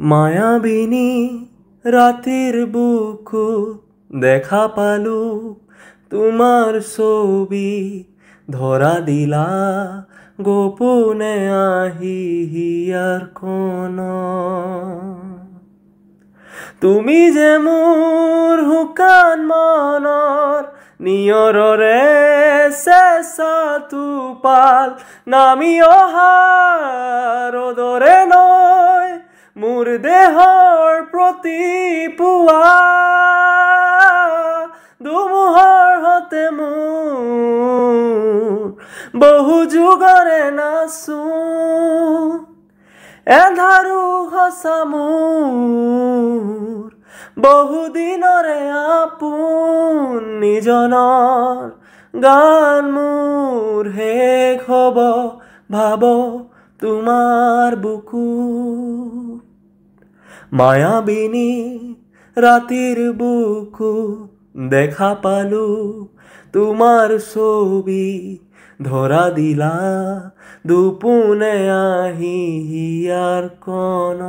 মায়াবিনী ৰাতেৰ বুকু দেখা পালু তোমাৰ ছবি ধৰা দিলা গোপনে আহি হিয়াৰ কোন তুমি যে মোৰ হুকান মনৰ নিয়ৰৰে চেঁচা টোপাল নামি অহা ৰ'দৰে নয় মোৰ দেহৰ প্ৰতি পুৱা দুমুহৰ হতে মোৰ বহু যুগৰে নাচো এন্ধাৰো সঁচা মোৰ বহুদিনৰে আপোন নিজনৰ গান মোৰ শেষ হ'ব ভাব তোমাৰ বুকু মায়াবিনী ৰাতিৰ বুকু দেখা পালু তোমাৰ ছবি ধৰা দিলা দুপুনে আহি হিয়াৰ কোন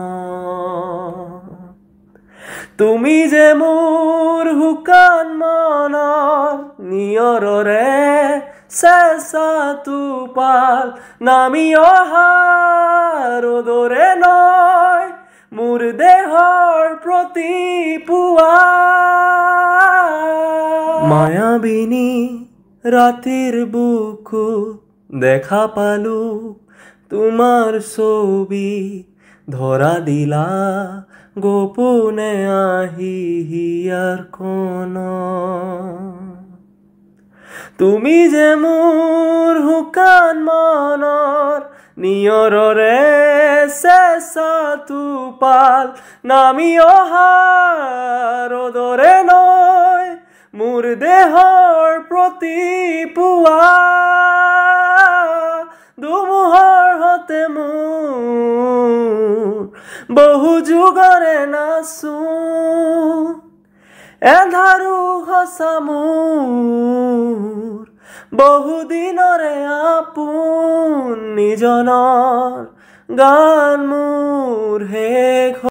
তুমি যে মোৰ হুকান মনৰ নিয়ৰৰে চেঁচা টোপাল নামি অহা ৰ'দৰে নয় মোৰ দেহৰ প্ৰতি পুৱা মায়াবিনী ৰাতিৰ বুকু দেখা পালু তোমাৰ ছবি ধৰা দিলা গোপনে আহি হিয়াৰ কোন তুমি যে মোৰ হুকান মনৰ নিয়ৰৰে চেঁচা টোপাল নামি অহা ৰ'দৰে নয় মোৰ দেহৰ প্ৰতি পুৱা দুমুহৰ হতে মোৰ বহু যুগৰে নাচো এন্ধাৰো সঁচা মোৰ বহুদিনৰে আপোন নিজনৰ গান মোৰ শেষ